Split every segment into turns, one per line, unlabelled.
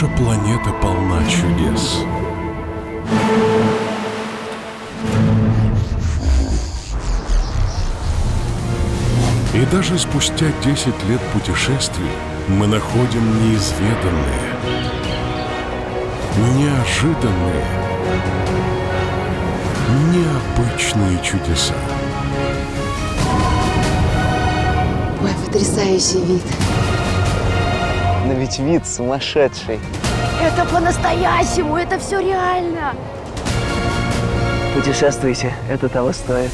Наша планета полна чудес. И даже спустя 10 лет путешествий мы находим неизведанные, неожиданные, необычные чудеса.
Ой, потрясающий вид.
Но ведь вид сумасшедший.
Это по-настоящему, это все реально.
Путешествуйте, это того стоит.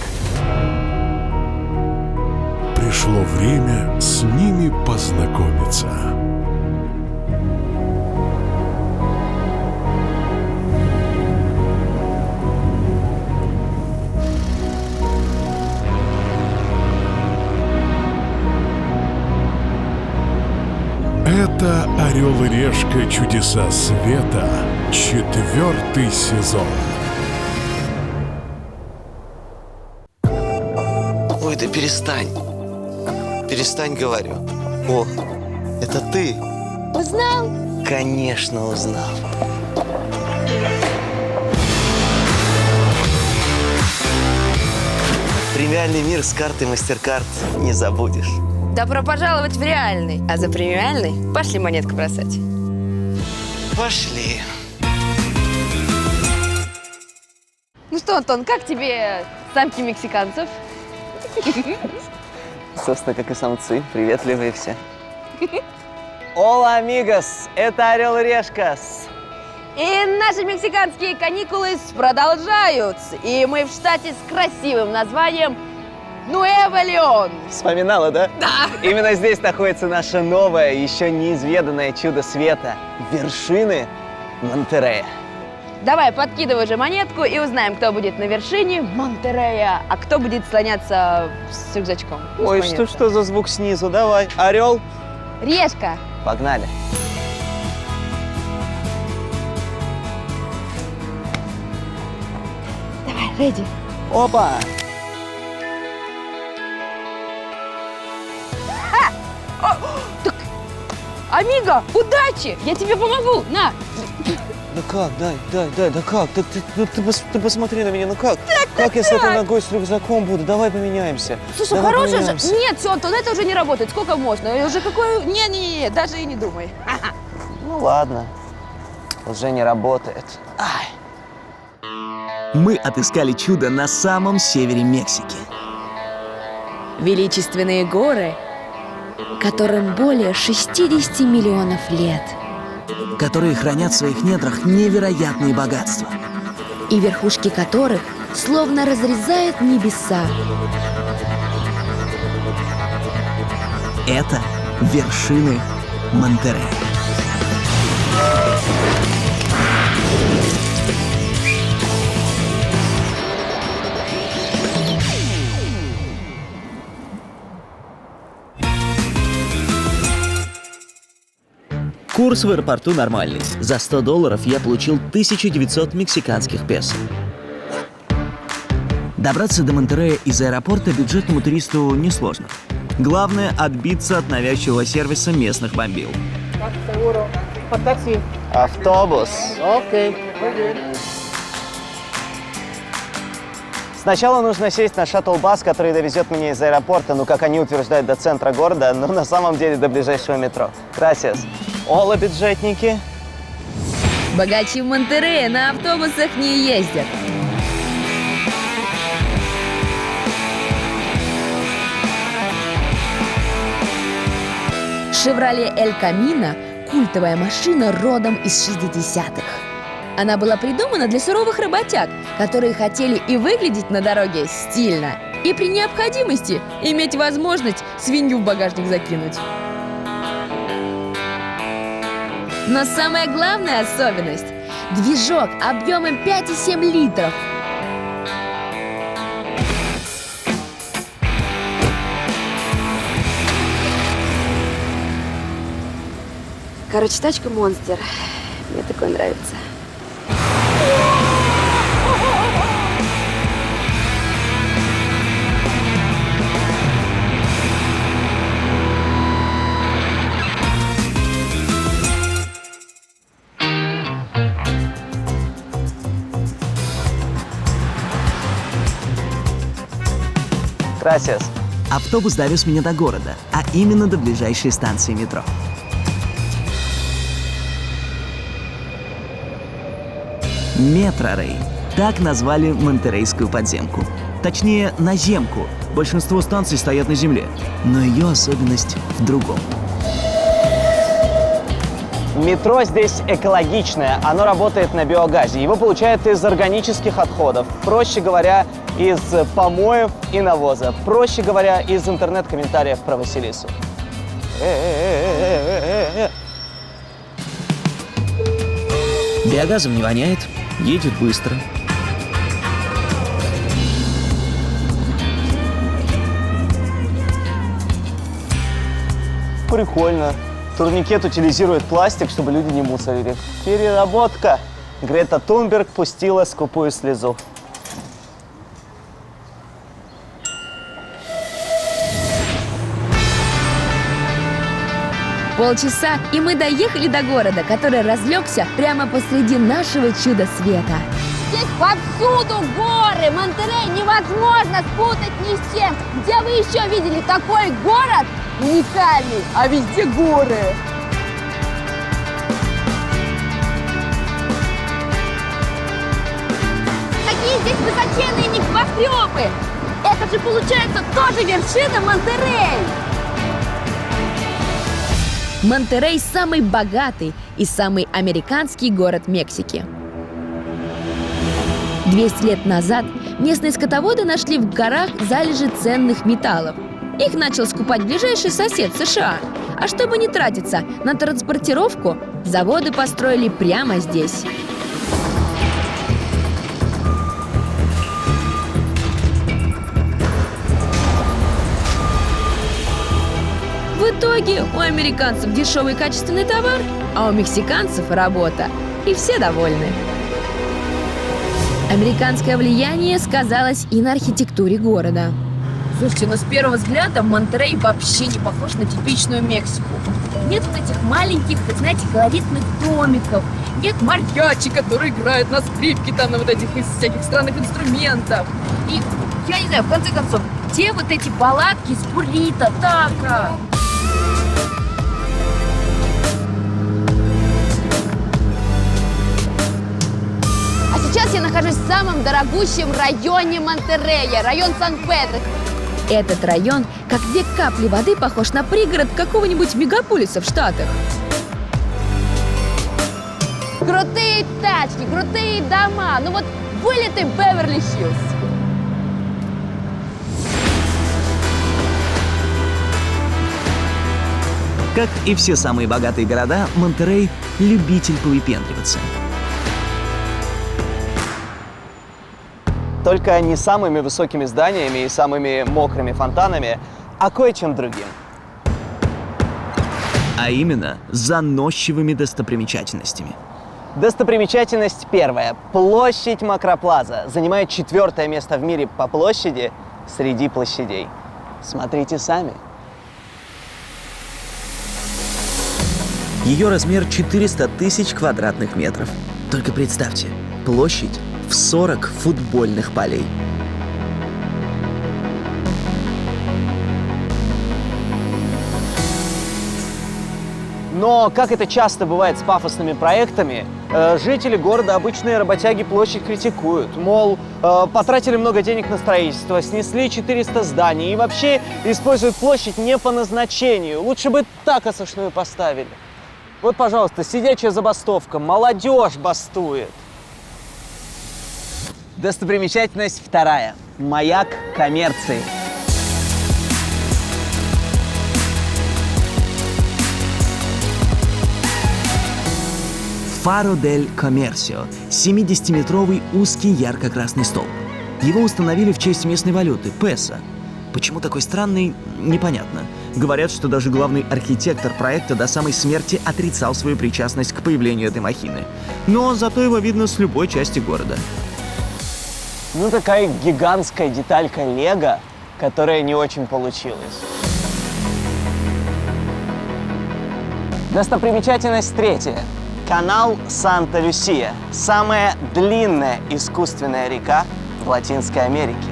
Пришло время с ними познакомиться. Это «Орел и Решка. Чудеса света», 4-й сезон.
Ой, да перестань. Перестань, говорю. О, это ты?
Узнал?
Конечно, узнал. Премиальный мир с картой MasterCard не забудешь.
Добро пожаловать в реальный. А за премиальный пошли монетку бросать.
Пошли.
Ну что, Антон, как тебе самки мексиканцев?
Собственно, как и самцы, приветливые все. Ола, амигос! Это Орел и Решка.
И наши мексиканские каникулы продолжаются. И мы в штате с красивым названием Нуэво Леон.
Вспоминала, да?
Да.
Именно здесь находится наше новое, еще неизведанное чудо света – вершины Монтеррея.
Давай, подкидывай уже монетку и узнаем, кто будет на вершине Монтеррея, а кто будет слоняться с рюкзачком.
Ой, что за звук снизу? Давай. Орел.
Решка.
Погнали.
Давай, ready.
Опа!
Амиго, удачи! Я тебе помогу! На!
Да как? Дай, да как? Ты посмотри на меня, ну как? Как я с этой ногой с рюкзаком буду? Давай поменяемся.
Слушай,
Давай
хороший же.
поменяемся.
Нет, все, Антон, это уже не работает. Сколько можно? Уже какой. Не, даже и не думай.
Ну ладно. Уже не работает. Ай.
Мы отыскали чудо на самом севере Мексики.
Величественные горы, которым более 60 миллионов лет.
Которые хранят в своих недрах невероятные богатства.
И верхушки которых словно разрезают небеса.
Это вершины Монтеррея. Курс в аэропорту нормальный. За $100 я получил 1900 мексиканских песо. Добраться до Монтеррея из аэропорта бюджетному туристу несложно. Главное — отбиться от навязчивого сервиса местных бомбил.
Автобус.
Окей.
Сначала нужно сесть на шаттл-бас, который довезет меня из аэропорта, ну, как они утверждают, до центра города, но на самом деле до ближайшего метро. Gracias. Ола, бюджетники.
Богачи в Монтеррее на автобусах не ездят. «Шевроле Эль Камино» – культовая машина родом из 60-х. Она была придумана для суровых работяг, которые хотели и выглядеть на дороге стильно, и при необходимости иметь возможность свинью в багажник закинуть. Но самая главная особенность – движок объемом 5,7 литров. Короче, тачка монстр. Мне такое нравится.
Gracias.
Автобус довез меня до города, а именно до ближайшей станции метро. Метрорей. Так назвали монтеррейскую подземку. Точнее, наземку. Большинство станций стоят на земле. Но ее особенность в другом.
Метро здесь экологичное, оно работает на биогазе. Его получают из органических отходов. Проще говоря, из помоев и навоза. Проще говоря, из интернет-комментариев про Василису.
Биогазом не воняет, едет быстро.
Прикольно. Турникет утилизирует пластик, чтобы люди не мусорили. Переработка. Грета Тунберг пустила скупую слезу.
Полчаса, и мы доехали до города, который разлегся прямо посреди нашего чуда-света.
Здесь повсюду горы! Монтеррей невозможно спутать ни с чем! Где вы еще видели такой город? Уникальный, а везде горы! Какие здесь высоченные небоскребы! Это же получается тоже вершина Монтеррей!
Монтеррей – самый богатый и самый американский город Мексики. 200 лет назад местные скотоводы нашли в горах залежи ценных металлов. Их начал скупать ближайший сосед США. А чтобы не тратиться на транспортировку, заводы построили прямо здесь. В итоге у американцев дешевый качественный товар, а у мексиканцев работа. И все довольны. Американское влияние сказалось и на архитектуре города. Слушайте, но с первого взгляда Монтеррей вообще не похож на типичную Мексику. Нет вот этих маленьких, знаете, колоритных домиков. Нет mariachi, который играет на скрипке, там, на вот этих из всяких странных инструментов. И, я не знаю, в конце концов, где вот эти палатки с буррито, тако?
А сейчас я нахожусь в самом дорогущем районе Монтеррея, район Сан-Педро.
Этот район, как две капли воды, похож на пригород какого-нибудь мегаполиса в Штатах.
Крутые тачки, крутые дома, ну вот вылитый Беверли-Хиллз.
Как и все самые богатые города, Монтеррей – любитель повыпендриваться.
Только не самыми высокими зданиями и самыми мокрыми фонтанами, а кое-чем другим.
А именно, заносчивыми достопримечательностями.
Достопримечательность первая. Площадь Макроплаза занимает 4-е место в мире по площади среди площадей. Смотрите сами.
Ее размер 400 тысяч квадратных метров. Только представьте, площадь в 40 футбольных полей.
Но, как это часто бывает с пафосными проектами, жители города, обычные работяги, площадь критикуют. Мол, потратили много денег на строительство, снесли 400 зданий и вообще используют площадь не по назначению. Лучше бы так осушную поставили. Вот, пожалуйста, сидячая забастовка, молодежь бастует. Достопримечательность вторая. Маяк коммерции.
Фаро дель Коммерсио – 70-метровый узкий ярко-красный столб. Его установили в честь местной валюты – песо. Почему такой странный, непонятно. Говорят, что даже главный архитектор проекта до самой смерти отрицал свою причастность к появлению этой махины. Но зато его видно с любой части города.
Ну, такая гигантская деталька Лего, которая не очень получилась. Достопримечательность третья. Канал Санта-Люсия. Самая длинная искусственная река в Латинской Америке.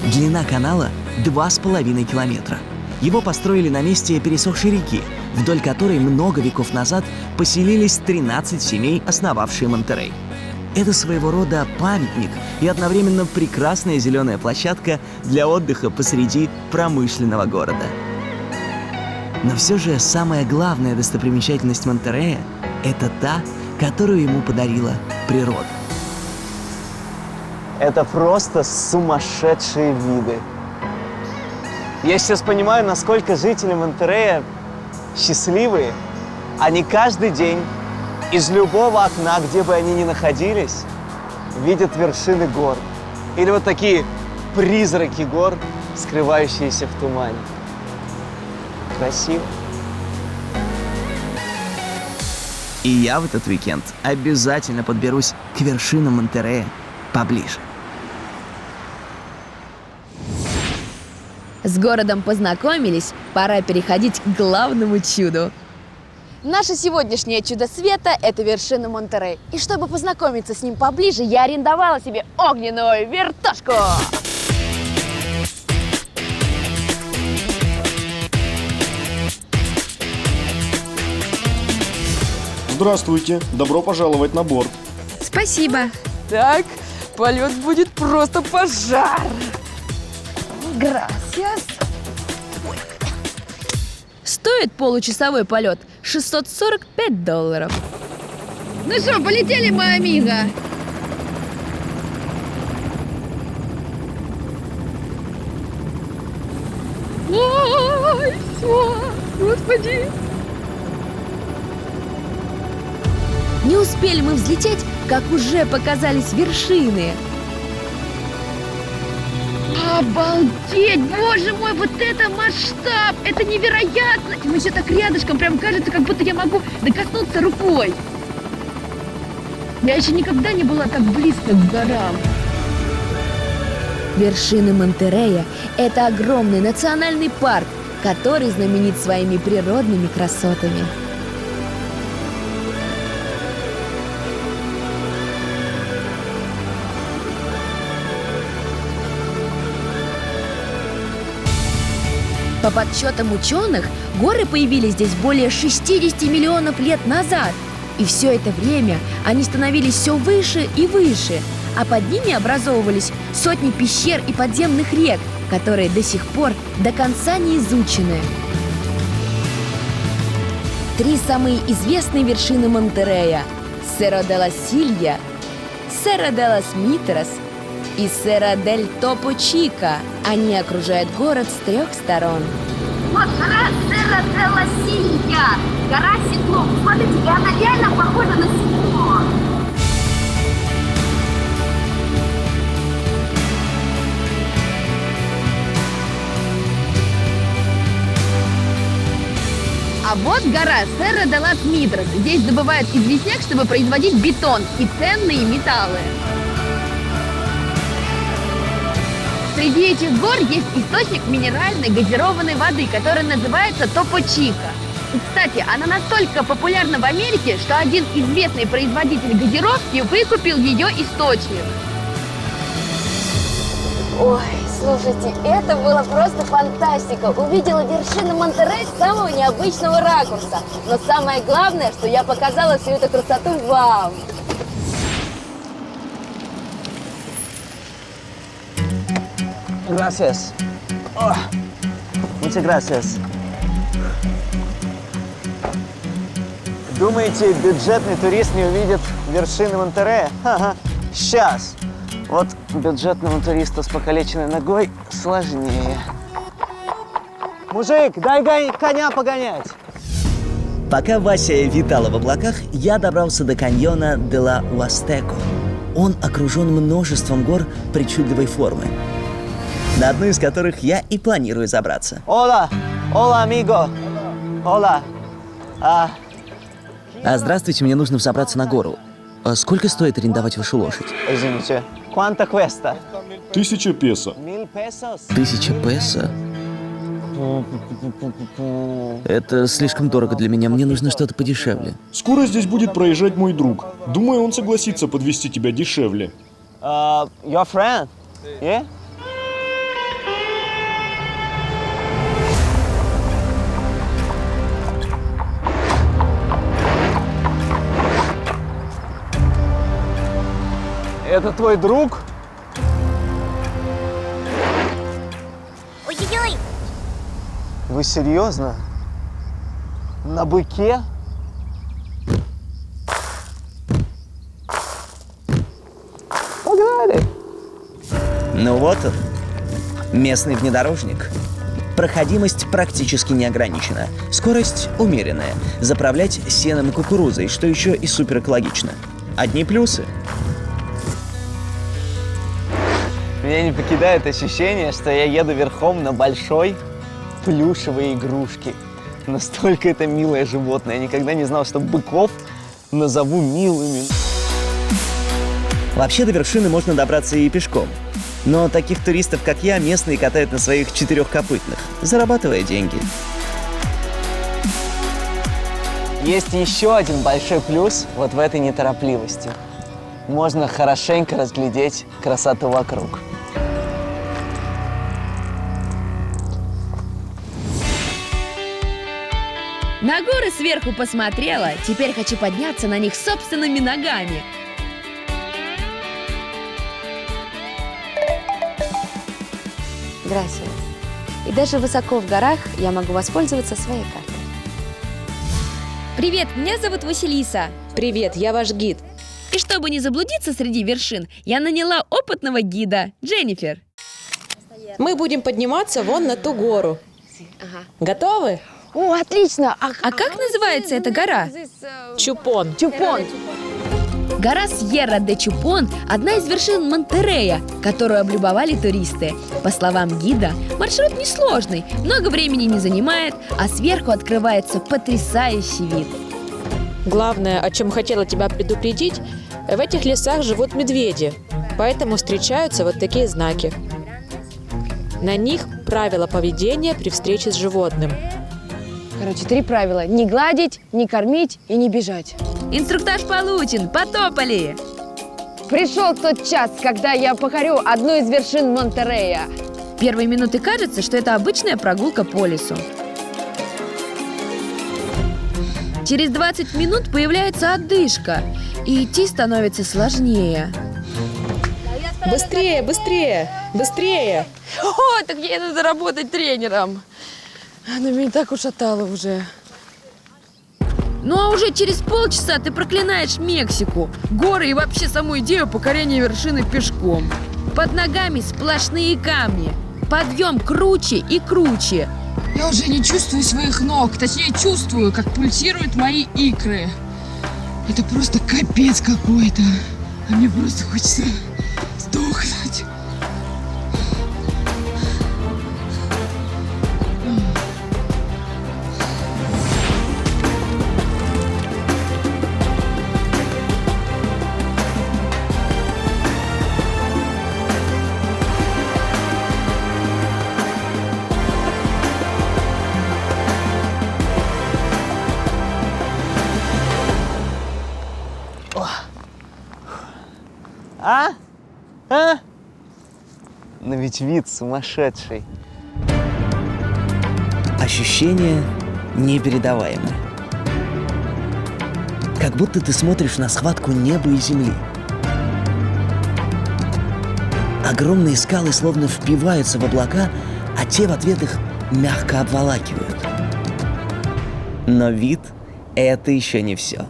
Длина канала 2,5 километра. Его построили на месте пересохшей реки, вдоль которой много веков назад поселились 13 семей, основавшие Монтеррей. Это своего рода памятник и одновременно прекрасная зеленая площадка для отдыха посреди промышленного города. Но все же самая главная достопримечательность Монтеррея – это та, которую ему подарила природа.
Это просто сумасшедшие виды. Я сейчас понимаю, насколько жители Монтеррея счастливые. Они каждый день из любого окна, где бы они ни находились, видят вершины гор. Или вот такие призраки гор, скрывающиеся в тумане. Красиво.
И я в этот уикенд обязательно подберусь к вершинам Монтеррея поближе.
С городом познакомились, пора переходить к главному чуду. Наше сегодняшнее чудо света – это вершина Монтеррей. И чтобы познакомиться с ним поближе, я арендовала себе огненную вертушку.
Здравствуйте, добро пожаловать на борт.
Спасибо.
Так, полет будет просто пожар. Gracias.
Стоит получасовой полет $645.
Ну что, полетели, моя амиго? Ой, все, господи.
Не успели мы взлететь, как уже показались вершины.
Обалдеть! Боже мой, вот это масштаб! Это невероятно! Мы все так рядышком, прям кажется, как будто я могу докоснуться рукой. Я еще никогда не была так близко к горам.
Вершины Монтеррея – это огромный национальный парк, который знаменит своими природными красотами. По подсчетам ученых, горы появились здесь более 60 миллионов лет назад. И все это время они становились все выше и выше, а под ними образовывались сотни пещер и подземных рек, которые до сих пор до конца не изучены. 3 самые известные вершины Монтеррея – Серра де ла Силья, Серра де лас Митрас и Серра дель Топо Чико. Они окружают город с 3 сторон.
Вот гора Серра де ла Силья. Гора седло. Смотрите, она реально похожа на седло. А вот гора Серра де лас Митрас. Здесь добывают известняк, чтобы производить бетон и ценные металлы. Среди этих гор есть источник минеральной газированной воды, который называется Топо Чико. И, кстати, она настолько популярна в Америке, что один известный производитель газировки выкупил ее источник.
Ой, слушайте, это было просто фантастика. Увидела вершины Монтеррей с самого необычного ракурса. Но самое главное, что я показала всю эту красоту вам.
Gracias. Oh, muchas gracias. Думаете, бюджетный турист не увидит вершины Монтеррея? Ага, сейчас. Вот бюджетному туристу с покалеченной ногой сложнее. Мужик, дай коня погонять.
Пока Вася витала в облаках, я добрался до каньона де ла Уастеко. Он окружен множеством гор причудливой формы, на одну из которых я и планирую забраться.
Hola, hola, amigo. Hola.
Здравствуйте, мне нужно взобраться на гору. Сколько стоит арендовать вашу лошадь?
Извините. ¿Cuánto cuesta?
1000 песо.
1000 pesos.
1000 песо? Это слишком дорого для меня, мне нужно что-то подешевле.
Скоро здесь будет проезжать мой друг. Думаю, он согласится подвезти тебя дешевле.
Your friend? Yeah? Это твой друг?
Ой-ой-ой!
Вы серьезно? На быке? Погнали!
Ну вот он, местный внедорожник. Проходимость практически не ограничена. Скорость умеренная. Заправлять сеном и кукурузой, что еще и супер экологично. Одни плюсы.
Меня не покидает ощущение, что я еду верхом на большой плюшевой игрушке. Настолько это милое животное. Я никогда не знал, что быков назову милыми.
Вообще до вершины можно добраться и пешком. Но таких туристов, как я, местные катают на своих четырехкопытных, зарабатывая деньги.
Есть еще один большой плюс вот в этой неторопливости. Можно хорошенько разглядеть красоту вокруг.
На горы сверху посмотрела, теперь хочу подняться на них собственными ногами.
Gracias. И даже высоко в горах я могу воспользоваться своей картой.
Привет, меня зовут Василиса.
Привет, я ваш гид.
И чтобы не заблудиться среди вершин, я наняла опытного гида, Дженнифер.
Мы будем подниматься вон на ту гору. Готовы?
О, отлично!
А как называется эта гора?
Чупон.
Чупон.
Гора Сьерра-де-Чупон – одна из вершин Монтерея, которую облюбовали туристы. По словам гида, маршрут несложный, много времени не занимает, а сверху открывается потрясающий вид.
Главное, о чем хотела тебя предупредить, в этих лесах живут медведи, поэтому встречаются вот такие знаки. На них правила поведения при встрече с животным.
Короче, 3 правила. Не гладить, не кормить и не бежать.
Инструктаж получен, потопали!
Пришел тот час, когда я покорю одну из вершин Монтерея.
Первые минуты кажется, что это обычная прогулка по лесу. Через 20 минут появляется одышка, и идти становится сложнее.
Быстрее, быстрее, быстрее!
О, так ей надо работать тренером. Она меня так ушатала уже.
Ну а уже через полчаса ты проклинаешь Мексику, горы и вообще саму идею покорения вершины пешком. Под ногами сплошные камни. Подъем круче и круче.
Я уже не чувствую своих ног, точнее чувствую, как пульсируют мои икры. Это просто капец какой-то. А мне просто хочется сдохнуть.
Но ведь вид сумасшедший.
Ощущение непередаваемое. Как будто ты смотришь на схватку неба и земли. Огромные скалы словно впиваются в облака, а те в ответ их мягко обволакивают. Но вид — это еще не все.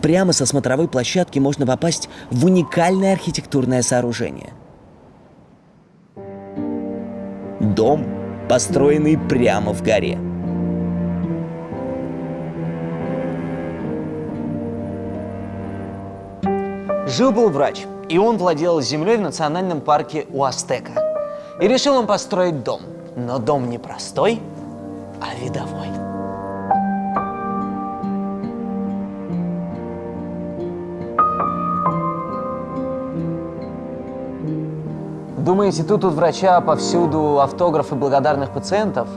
Прямо со смотровой площадки можно попасть в уникальное архитектурное сооружение. Дом, построенный прямо в горе.
Жил-был врач, и он владел землей в национальном парке Уастека. И решил он построить дом. Но дом не простой, а видовой. Думаете, тут у врача повсюду автографы благодарных пациентов?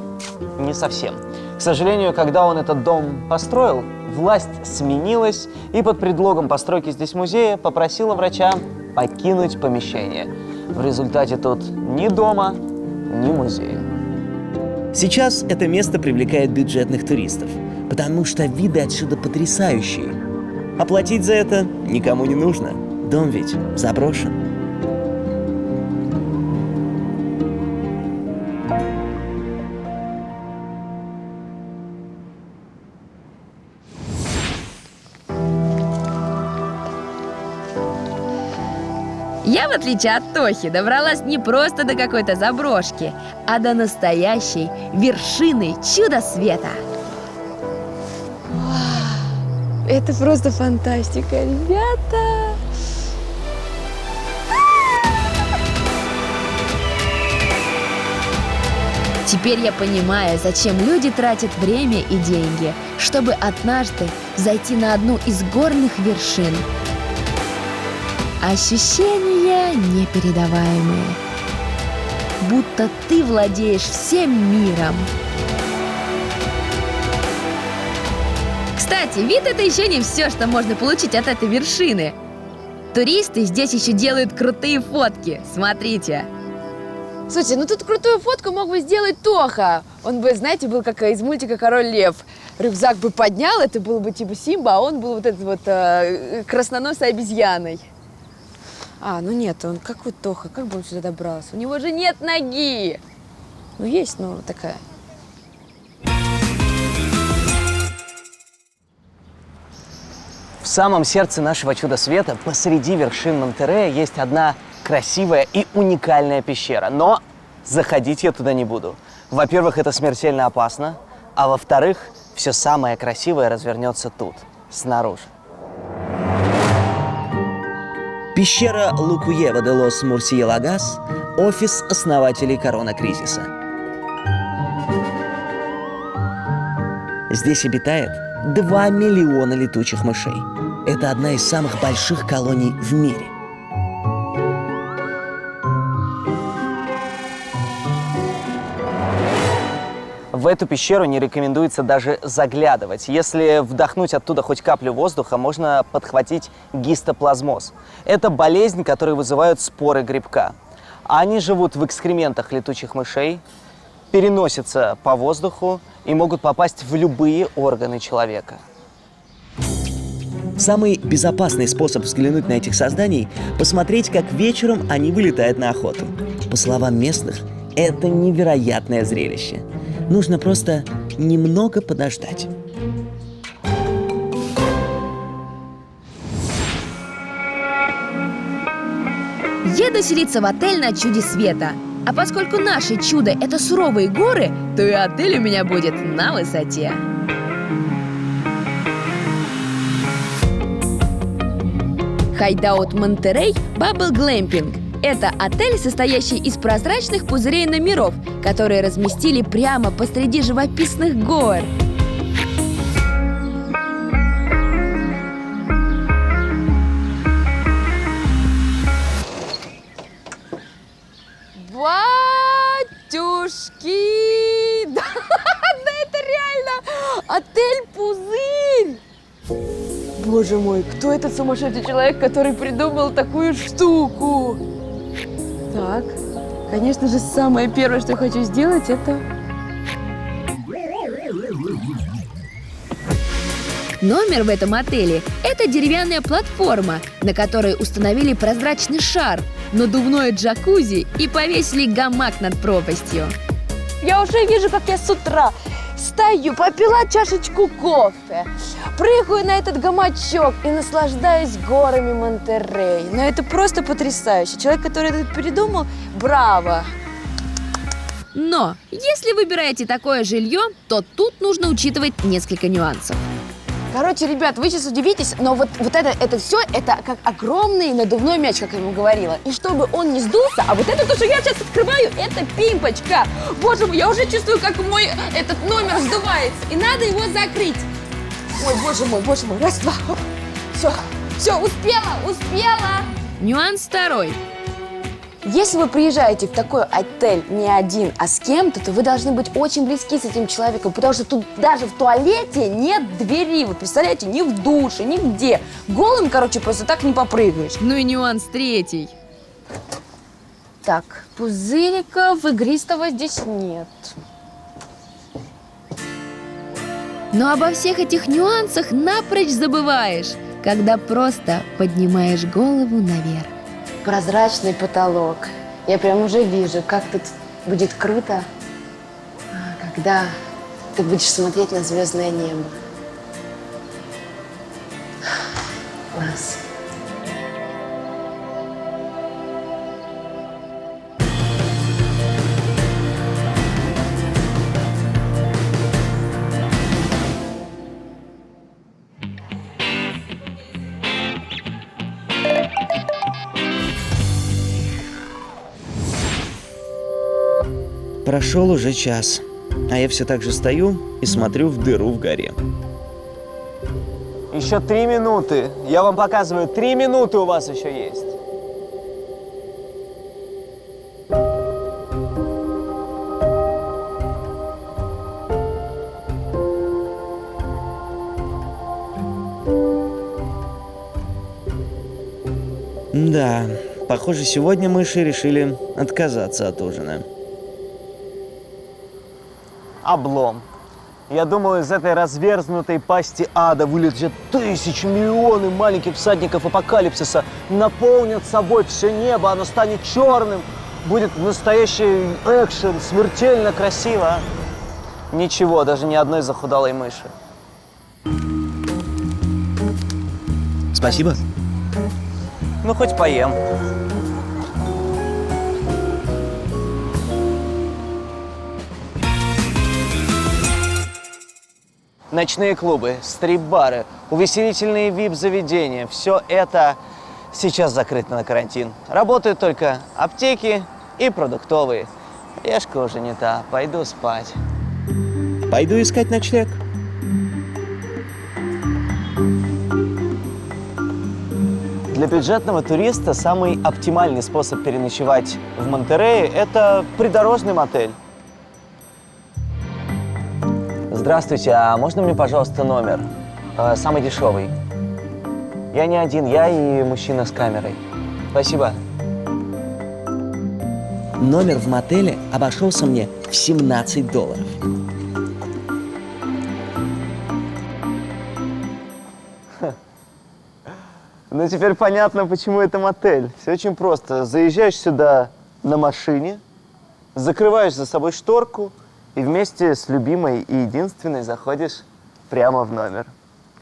Не совсем. К сожалению, когда он этот дом построил, власть сменилась и под предлогом постройки здесь музея попросила врача покинуть помещение. В результате тут ни дома, ни музея.
Сейчас это место привлекает бюджетных туристов, потому что виды отсюда потрясающие. Оплатить за это никому не нужно. Дом ведь заброшен.
Я, в отличие от Тохи, добралась не просто до какой-то заброшки, а до настоящей вершины чуда света.
Это просто фантастика, ребята!
Теперь я понимаю, зачем люди тратят время и деньги, чтобы однажды зайти на одну из горных вершин. Ощущения непередаваемые. Будто ты владеешь всем миром. Кстати, вид — это еще не все, что можно получить от этой вершины. Туристы здесь еще делают крутые фотки. Смотрите.
Слушайте, ну тут крутую фотку мог бы сделать Тоха. Он бы, знаете, был как из мультика «Король лев». Рюкзак бы поднял, это был бы типа Симба, а он был вот этот вот красноносой обезьяной. А, ну нет, он какой Тоха, как бы он сюда добрался? У него же нет ноги! Ну есть, но такая.
В самом сердце нашего чуда света, посреди вершин Монтеррея, есть одна красивая и уникальная пещера. Но заходить я туда не буду. Во-первых, это смертельно опасно, а во-вторых, все самое красивое развернется тут, снаружи.
Пещера Лукуева де лос Мурсиелагас – офис основателей Корона Кризиса. Здесь обитает 2 миллиона летучих мышей. Это одна из самых больших колоний в мире.
В эту пещеру не рекомендуется даже заглядывать. Если вдохнуть оттуда хоть каплю воздуха, можно подхватить гистоплазмоз. Это болезнь, которую вызывают споры грибка. Они живут в экскрементах летучих мышей, переносятся по воздуху и могут попасть в любые органы человека.
Самый безопасный способ взглянуть на этих созданий – посмотреть, как вечером они вылетают на охоту. По словам местных, это невероятное зрелище. Нужно просто немного подождать.
Еду селиться в отель на чуде света. А поскольку наше чудо – это суровые горы, то и отель у меня будет на высоте. Хайдаут Монтеррей Бабл Глэмпинг. Это отель, состоящий из прозрачных пузырей номеров, которые разместили прямо посреди живописных гор.
Батюшки! Да это реально отель-пузырь! Боже мой, кто этот сумасшедший человек, который придумал такую штуку? Так, конечно же, самое первое, что я хочу сделать, это...
Номер в этом отеле – это деревянная платформа, на которой установили прозрачный шар, надувное джакузи и повесили гамак над пропастью.
Я уже вижу, как я с утра стою, попила чашечку кофе, прыгаю на этот гамачок и наслаждаюсь горами Монтеррей. Но это просто потрясающе. Человек, который это придумал, браво!
Но если выбираете такое жилье, то тут нужно учитывать несколько нюансов.
Короче, ребят, вы сейчас удивитесь, но вот это все, это как огромный надувной мяч, как я ему говорила. И чтобы он не сдулся, а вот это то, что я сейчас открываю, это пимпочка. Боже мой, я уже чувствую, как мой этот номер сдувается. И надо его закрыть. Ой, боже мой, раз, два, оп. Все, успела.
Нюанс второй.
Если вы приезжаете в такой отель не один, а с кем-то, то вы должны быть очень близки с этим человеком, потому что тут даже в туалете нет двери. Вы представляете, ни в душе, нигде. Голым, короче, просто так не попрыгаешь.
Ну и нюанс третий.
Так, пузыриков игристого здесь нет.
Но обо всех этих нюансах напрочь забываешь. когда просто поднимаешь голову наверх.
Прозрачный потолок. Я прям уже вижу, как тут будет круто, когда ты будешь смотреть на звездное небо. Класс.
Прошел уже час, а я все так же стою и смотрю в дыру в горе.
Еще 3 минуты. Я вам показываю, 3 минуты у вас еще есть.
Да, похоже, сегодня мыши решили отказаться от ужина.
Облом. Я думал, из этой разверзнутой пасти ада вылетят тысячи, миллионы маленьких всадников апокалипсиса, наполнят собой все небо, оно станет черным, будет настоящий экшен, смертельно красиво. Ничего, даже ни одной захудалой мыши.
Спасибо.
Ну, хоть поем. Ночные клубы, стрип-бары, увеселительные вип-заведения – все это сейчас закрыто на карантин. Работают только аптеки и продуктовые. Решка уже не та, пойду спать.
Пойду искать ночлег.
Для бюджетного туриста самый оптимальный способ переночевать в Монтерее – это придорожный мотель. Здравствуйте, а можно мне, пожалуйста, номер? Самый дешевый. Я не один, я и мужчина с камерой. Спасибо.
Номер в мотеле обошелся мне в $17.
Ну, теперь понятно, почему это мотель. Все очень просто. Заезжаешь сюда на машине, закрываешь за собой шторку и вместе с любимой и единственной заходишь прямо в номер.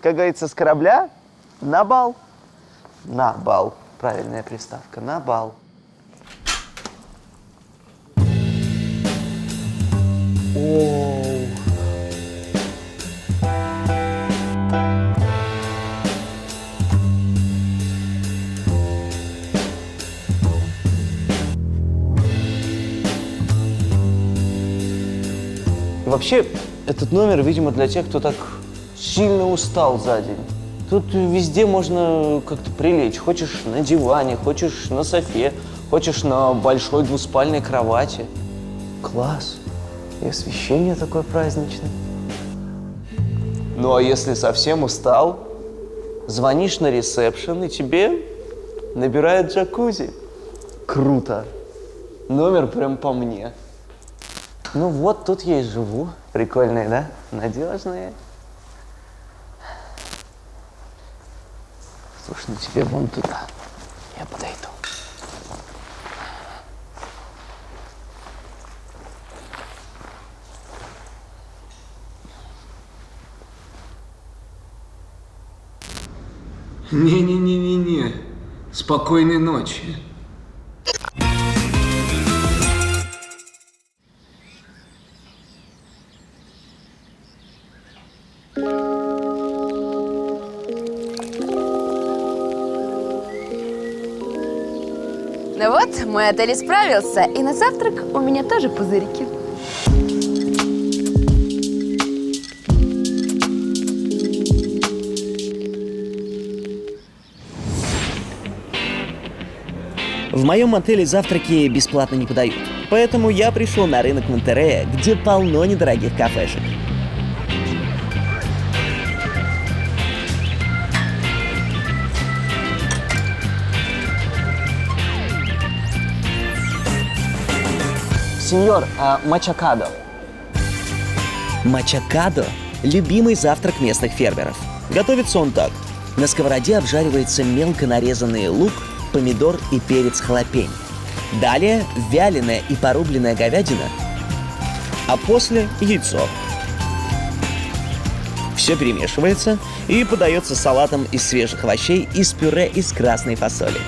Как говорится, с корабля на бал. На бал. Правильная приставка. На бал. Оу. Вообще, этот номер, видимо, для тех, кто так сильно устал за день. Тут везде можно как-то прилечь. Хочешь на диване, хочешь на софе, хочешь на большой двуспальной кровати. Класс. И освещение такое праздничное. Ну, а если совсем устал, звонишь на ресепшн, и тебе набирают джакузи. Круто. Номер прям по мне. Ну вот, тут я и живу. Прикольные, да? Надежные. Слушай, ну тебе вон туда. Я подойду.
Не-не-не-не-не. Спокойной ночи.
Ну вот, мой отель исправился, и на завтрак у меня тоже пузырики.
В моем отеле завтраки бесплатно не подают, поэтому я пришел на рынок Монтерея, где полно недорогих кафешек.
Сеньор, мачакадо.
Мачакадо – любимый завтрак местных фермеров. Готовится он так. На сковороде обжаривается мелко нарезанный лук, помидор и перец халапеньо. Далее вяленая и порубленная говядина, а после яйцо. Все перемешивается и подается салатом из свежих овощей и с пюре из красной фасоли.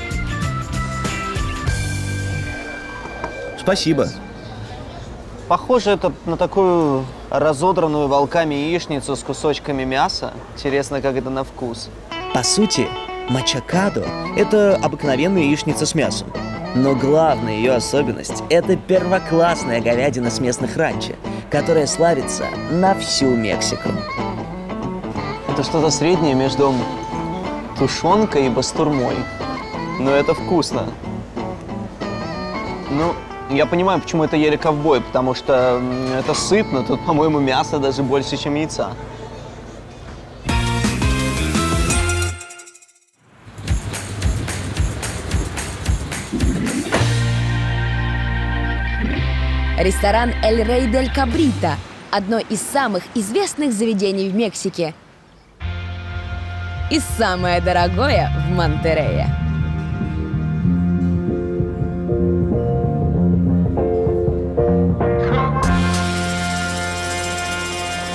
Спасибо.
Похоже это на такую разодранную волками яичницу с кусочками мяса. Интересно, как это на вкус.
По сути, мачакадо – это обыкновенная яичница с мясом. Но главная ее особенность – это первоклассная говядина с местных ранчо, которая славится на всю Мексику.
Это что-то среднее между тушенкой и бастурмой. Но это вкусно. Ну, я понимаю, почему это ели ковбои, потому что это сытно. Тут, по-моему, мяса даже больше, чем яйца.
Ресторан «Эль Рей дель Кабрита» – одно из самых известных заведений в Мексике. И самое дорогое в Монтеррее.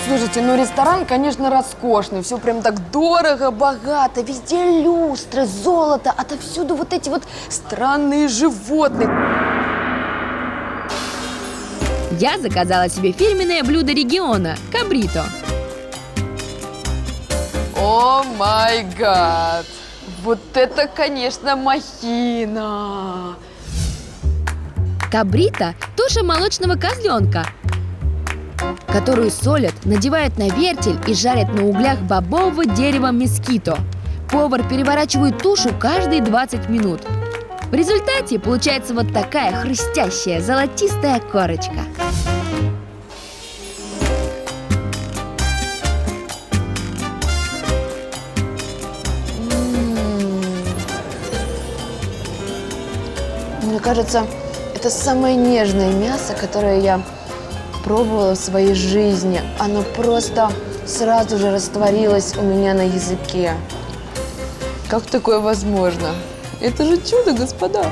Слушайте, ну ресторан, конечно, роскошный. Все прям так дорого, богато. Везде люстры, золото. Отовсюду вот эти вот странные животные.
Я заказала себе фирменное блюдо региона – кабрито.
О май гад! Вот это, конечно, махина!
Кабрито – туша молочного козленка, которую солят, надевают на вертель и жарят на углях бобового дерева мескито. Повар переворачивает тушу каждые 20 минут. В результате получается вот такая хрустящая золотистая корочка.
Мне кажется, это самое нежное мясо, которое я пробовала в своей жизни. Оно просто сразу же растворилось у меня на языке. Как такое возможно? Это же чудо, господа!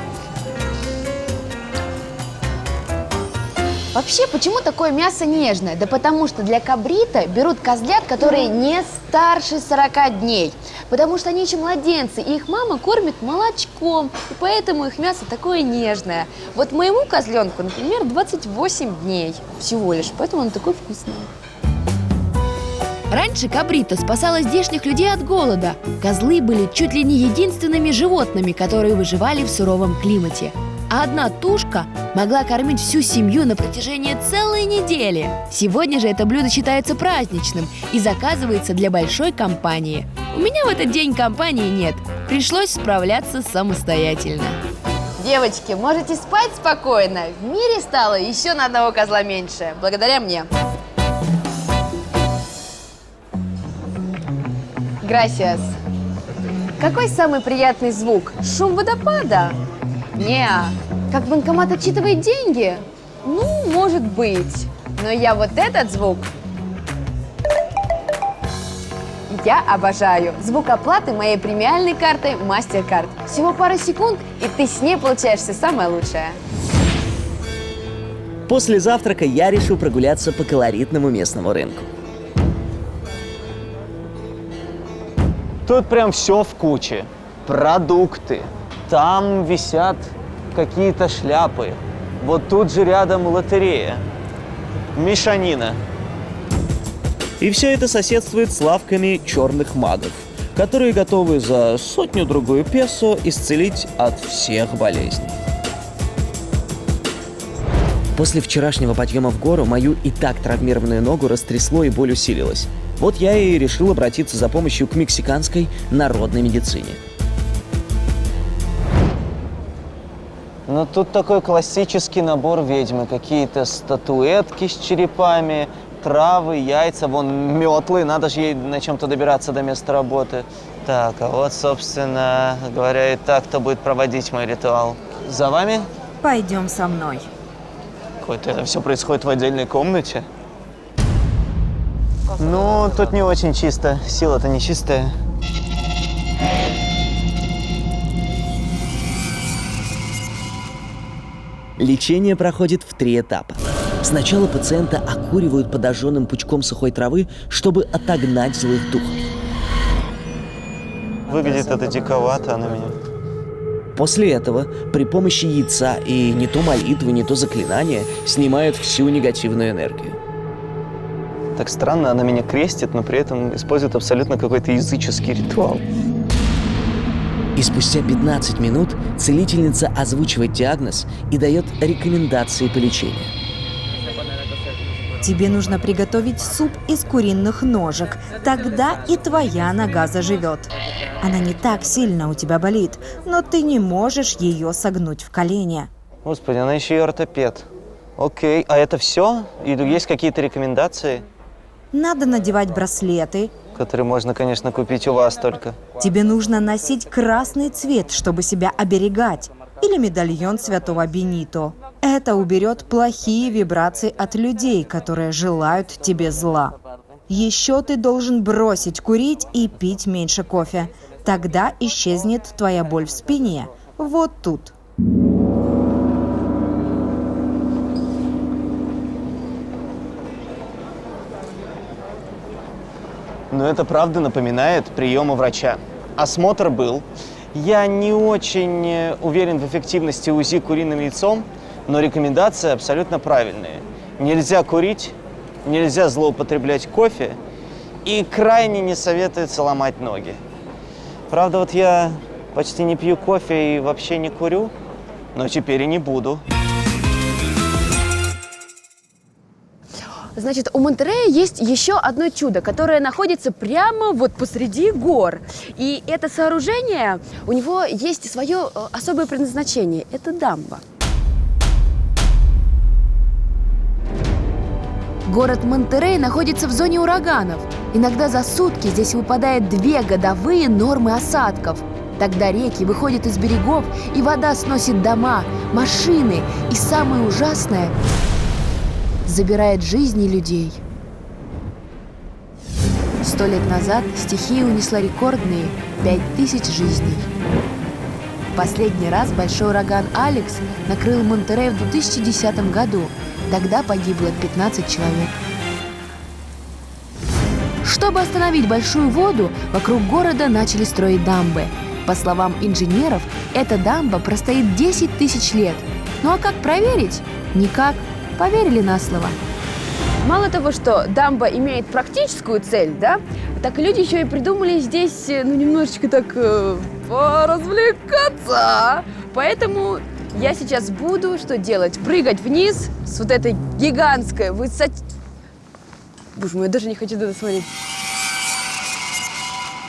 Вообще, почему такое мясо нежное? Да потому что для кабрито берут козлят, которые не старше 40 дней. Потому что они еще младенцы, и их мама кормит молочком. И поэтому их мясо такое нежное. Вот моему козленку, например, 28 дней всего лишь, поэтому он такой вкусный.
Раньше кабрито спасало здешних людей от голода. Козлы были чуть ли не единственными животными, которые выживали в суровом климате. А одна тушка могла кормить всю семью на протяжении целой недели. Сегодня же это блюдо считается праздничным и заказывается для большой компании. У меня в этот день компании нет. Пришлось справляться самостоятельно.
Девочки, можете спать спокойно. В мире стало еще на одного козла меньше. Благодаря мне. Gracias. Какой самый приятный звук? Шум водопада? Неа. Как банкомат отчитывает деньги? Ну, может быть. Но я вот этот звук я обожаю. Звук оплаты моей премиальной картой MasterCard. Всего пару секунд, и ты с ней получаешь все самое лучшее.
После завтрака я решил прогуляться по колоритному местному рынку.
Тут прям все в куче. Продукты. Там висят какие-то шляпы. Вот тут же рядом лотерея. Мешанина.
И все это соседствует с лавками черных магов, которые готовы за 100-другую песо исцелить от всех болезней. После вчерашнего подъема в гору мою и так травмированную ногу растрясло и боль усилилась. Вот я и решил обратиться за помощью к мексиканской народной медицине.
Ну, тут такой классический набор ведьмы. Какие-то статуэтки с черепами, травы, яйца, вон метлы. Надо же ей на чем-то добираться до места работы. Так, а вот, собственно говоря, и так, кто будет проводить мой ритуал. За вами?
Пойдем со мной.
Какое-то это все происходит в отдельной комнате. Ну, тут не очень чисто. Сила-то не чистая.
Лечение проходит в 3 этапа. Сначала пациента окуривают подожженным пучком сухой травы, чтобы отогнать злых духов.
Выглядит это диковато на меня.
После этого при помощи яйца и не то молитвы, не то заклинания снимают всю негативную энергию.
Так странно, она меня крестит, но при этом использует абсолютно какой-то языческий ритуал.
И спустя 15 минут целительница озвучивает диагноз и дает рекомендации по лечению.
Тебе нужно приготовить суп из куриных ножек. Тогда и твоя нога заживет. Она не так сильно у тебя болит, но ты не можешь ее согнуть в колени.
Господи, она еще и ортопед. Окей, а это все? И есть какие-то рекомендации?
Надо надевать браслеты.
Которые можно, конечно, купить у вас только.
Тебе нужно носить красный цвет, чтобы себя оберегать. Или медальон святого Бенито. Это уберет плохие вибрации от людей, которые желают тебе зла. Еще ты должен бросить курить и пить меньше кофе. Тогда исчезнет твоя боль в спине. Вот тут.
Но это правда напоминает прием у врача. Осмотр был. Я не очень уверен в эффективности УЗИ куриным яйцом, но рекомендации абсолютно правильные. Нельзя курить, нельзя злоупотреблять кофе и крайне не советуется ломать ноги. Правда, вот я почти не пью кофе и вообще не курю, но теперь и не буду.
Значит, у Монтеррея есть еще одно чудо, которое находится прямо вот посреди гор. И это сооружение, у него есть свое особое предназначение. Это дамба.
Город Монтеррей находится в зоне ураганов. Иногда за сутки здесь выпадает 2 годовые нормы осадков. Тогда реки выходят из берегов, и вода сносит дома, машины и, самое ужасное, забирает жизни людей. 100 лет назад стихия унесла рекордные 5000 жизней. Последний раз большой ураган Алекс накрыл Монтеррей в 2010 году. Тогда погибло 15 человек. Чтобы остановить большую воду, вокруг города начали строить дамбы. По словам инженеров, эта дамба простоит 10 тысяч лет. Ну а как проверить? Никак. Поверили на слово.
Мало того, что дамба имеет практическую цель, да, так и люди еще и придумали здесь, ну, немножечко так поразвлекаться. Поэтому я сейчас буду что делать? Прыгать вниз с вот этой гигантской высоты. Боже мой, я даже не хочу туда смотреть.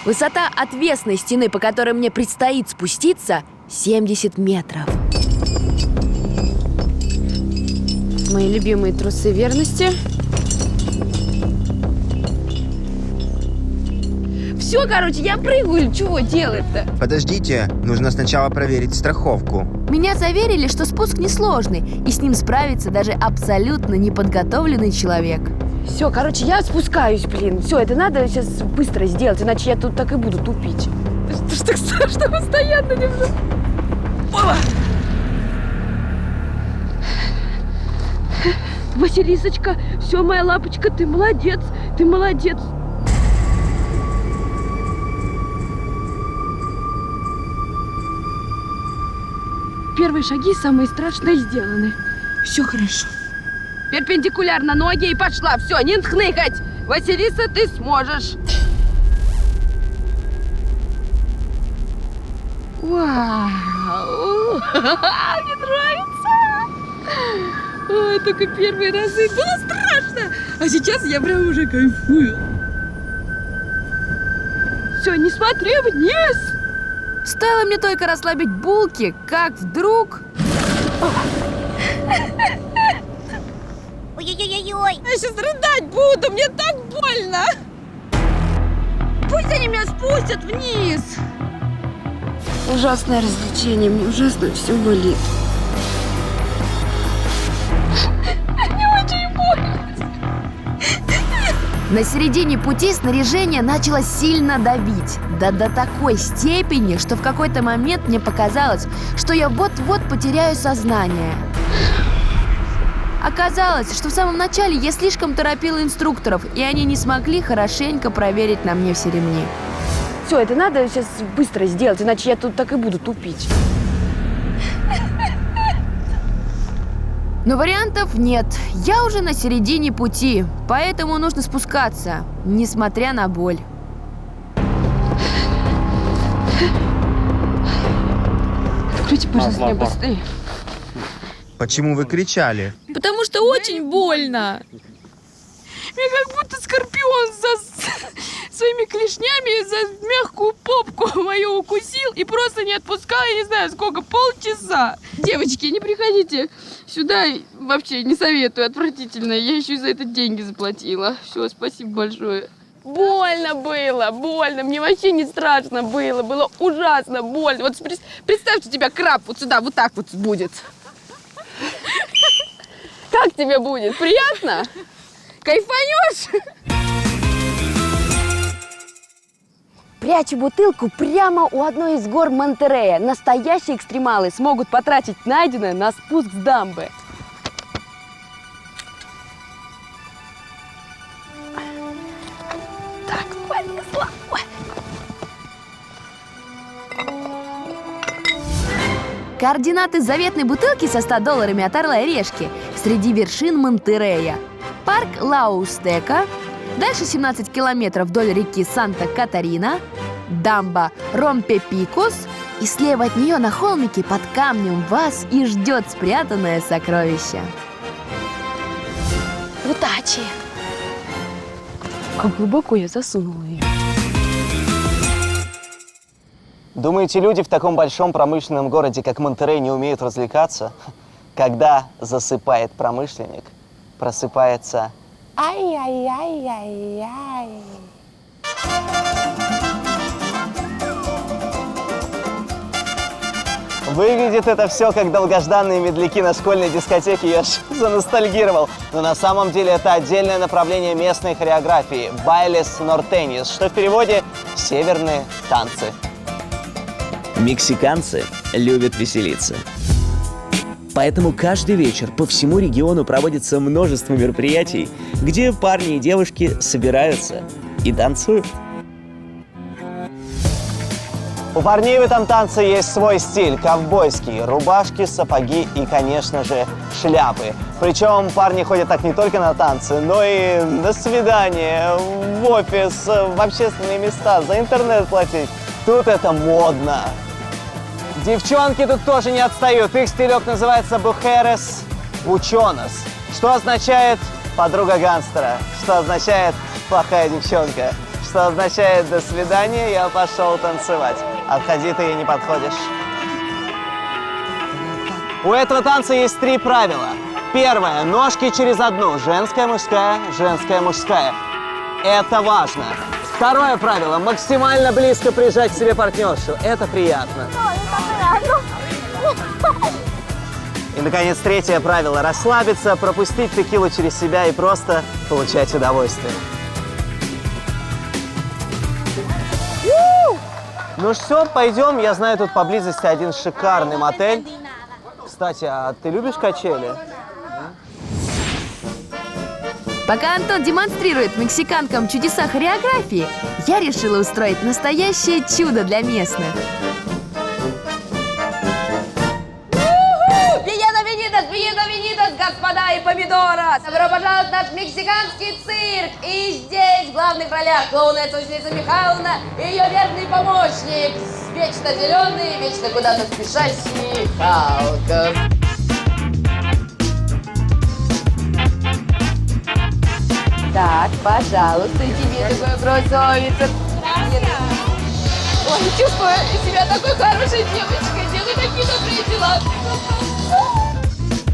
Высота отвесной стены, по которой мне предстоит спуститься, 70 метров.
Мои любимые трусы верности. Все, короче, я прыгаю. Чего делать-то?
Подождите, нужно сначала проверить страховку.
Меня заверили, что спуск несложный, и с ним справится даже абсолютно неподготовленный человек.
Все, короче, я спускаюсь, блин. Все, это надо сейчас быстро сделать, иначе я тут так и буду тупить. Что ж так страшно постоянно немного? Опа! Василисочка, все, моя лапочка, ты молодец, ты молодец. Первые шаги самые страшные сделаны. Все хорошо. Перпендикулярно ноги и пошла. Все, не хныкать. Василиса, ты сможешь. Вау! Мне нравится. Ой, только первые разы было страшно. А сейчас я прям уже кайфую. Все, не смотри вниз.
Стоило мне только расслабить булки, как вдруг...
Ой-ой-ой-ой! Я сейчас рыдать буду, мне так больно! Пусть они меня спустят вниз! Ужасное развлечение, мне ужасно все болит. Мне очень больно!
На середине пути снаряжение начало сильно давить. Да до такой степени, что в какой-то момент мне показалось, что я вот-вот потеряю сознание. Оказалось, что в самом начале я слишком торопила инструкторов, и они не смогли хорошенько проверить на мне все ремни.
Все, это надо сейчас быстро сделать, иначе я тут так и буду тупить.
Но вариантов нет. Я уже на середине пути, поэтому нужно спускаться, несмотря на боль.
Откройте, пожалуйста, мне быстрее.
Почему вы кричали?
Потому что очень больно.
Меня как будто скорпион своими клешнями за мягкую попку мою укусил и просто не отпускал, я не знаю сколько, полчаса. Девочки, не приходите сюда, вообще не советую, отвратительно. Я еще и за это деньги заплатила. Все, спасибо большое. Больно было, больно, мне вообще не страшно было ужасно больно. Вот представь, что у тебя краб вот сюда, вот так вот будет. Как тебе будет? Приятно? Кайфанешь?
Прячу бутылку прямо у одной из гор Монтерея. Настоящие экстремалы смогут потратить найденное на спуск с дамбы. Так, полезла. Ой.
Координаты заветной бутылки со $100 от Орла и Решки среди вершин Монтерея. Парк Лаустека, дальше 17 километров вдоль реки Санта-Катарина, дамба Ромпе-Пикос, и слева от нее на холмике под камнем вас и ждет спрятанное сокровище.
Удачи! Как глубоко я засунула ее.
Думаете, люди в таком большом промышленном городе, как Монтерей, не умеют развлекаться? Когда засыпает промышленник, просыпается ай-яй-яй-яй-яй. Выглядит это все как долгожданные медляки на школьной дискотеке, я аж заностальгировал. Но на самом деле это отдельное направление местной хореографии – байлес нортенис, что в переводе «северные танцы».
Мексиканцы любят веселиться. Поэтому каждый вечер по всему региону проводится множество мероприятий, где парни и девушки собираются и танцуют.
У парней в этом танце есть свой стиль – ковбойский, рубашки, сапоги и, конечно же, шляпы. Причем парни ходят так не только на танцы, но и на свидания, в офис, в общественные места, за интернет платить. Тут это модно. Девчонки тут тоже не отстают. Их стилек называется бухерес ученос, что означает подруга гангстера, что означает плохая девчонка, что означает до свидания, я пошел танцевать. Отходи, ты ей не подходишь. У этого танца есть 3 правила. Первое – ножки через одну. Женская, мужская, женская, мужская. Это важно. Второе правило – максимально близко прижать к себе партнершу. Это приятно. И, наконец, третье правило – расслабиться, пропустить текилу через себя и просто получать удовольствие. Ну что, пойдем. Я знаю тут поблизости один шикарный мотель. Кстати, а ты любишь качели?
Пока Антон демонстрирует мексиканкам чудеса хореографии, я решила устроить настоящее чудо для местных.
Bienvenidos, господа и помидора! Добро пожаловать в наш мексиканский цирк! И здесь в главных ролях клоунесса Василиса Михайловна и ее верный помощник, вечно зеленый, вечно куда-то спешащий Халк. Так, пожалуйста, тебе такое красавица. Ой, чувствую себя такой хорошей девочкой, делаю такие добрые дела.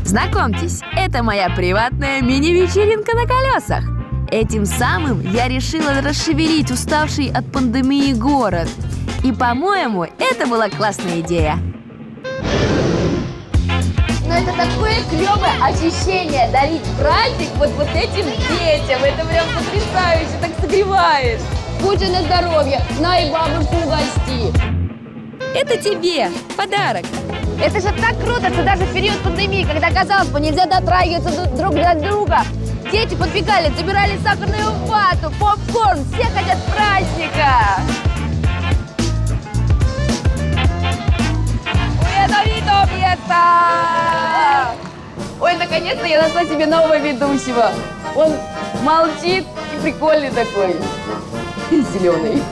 Знакомьтесь, это моя приватная мини-вечеринка на колесах. Этим самым я решила расшевелить уставший от пандемии город. И, по-моему, это была классная идея.
Но это такое клевое ощущение дарить праздник вот этим детям. Это прям потрясающе, так согревает. Будьте на здоровье, на и бабушку угости.
Это тебе подарок.
Это же так круто, что даже в период пандемии, когда, казалось бы, нельзя дотрагиваться друг до друга, дети подбегали, забирали сахарную вату, попкорн, все хотят праздника. Ой, наконец-то я нашла себе нового ведущего. Он молчит и прикольный такой. Зеленый.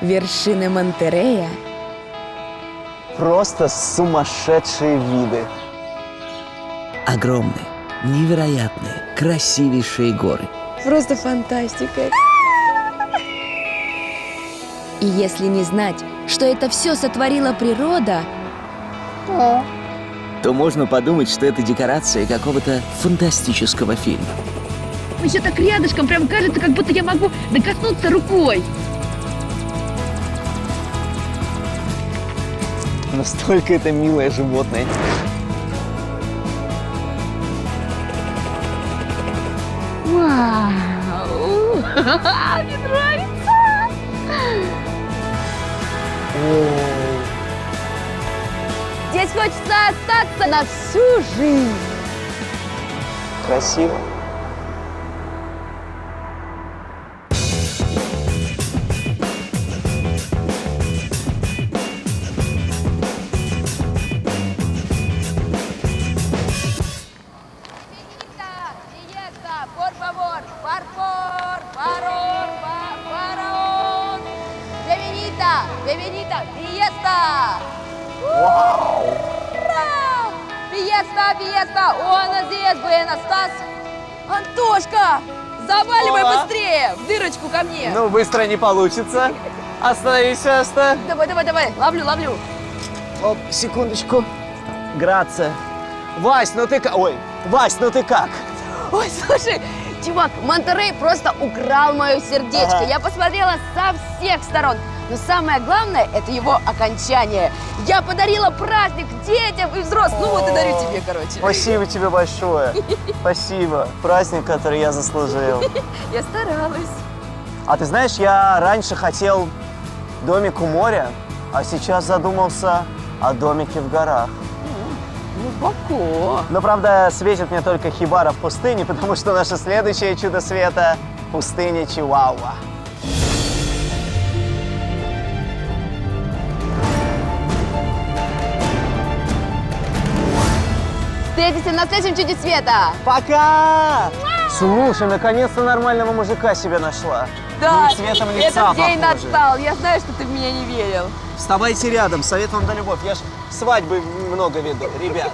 Вершины Монтерея
Просто сумасшедшие виды.
Огромные, невероятные, красивейшие горы.
просто фантастика. И если не знать, что это все сотворила природа,
то можно подумать, что это декорация какого-то фантастического фильма.
Еще так рядышком, прям кажется, как будто я могу докоснуться рукой.
Настолько это милое животное.
Вау! Мне нравится!
Здесь хочется остаться на всю жизнь.
Красиво.
Bienvenida, fiesta!
Вау!
Ура! Fiesta, fiesta! Он здесь, Буэнос, Стас! Антошка! Заваливай быстрее! В дырочку ко мне!
Ну, быстро не получится. Остановись, Эста.
Давай, давай, давай! Ловлю, ловлю!
Оп, секундочку. Грация. Вась, ну ты как? Ой, Вась, ну ты как?
Ой, слушай, чувак, Монтерей просто украл мое сердечко.
Ага.
Я посмотрела со всех сторон. Но самое главное, это его окончание. Я подарила праздник детям и взрослым. Ну вот и дарю тебе, короче.
Спасибо тебе большое. Спасибо. Праздник, который я заслужил.
Я старалась.
А ты знаешь, я раньше хотел домик у моря, а сейчас задумался о домике в горах.
Глубоко.
Но, правда, светит мне только хибара в пустыне, потому что наше следующее чудо света – пустыня Чиуауа.
Встретимся на следующем чуде света.
Пока! Слушай, наконец-то нормального мужика себе нашла.
Да,
Ну и цветом лица
этот день
похоже.
настал. Я знаю, что ты в меня не верил.
Вставайте рядом, совет вам да любовь. Я ж свадьбы много веду, ребят.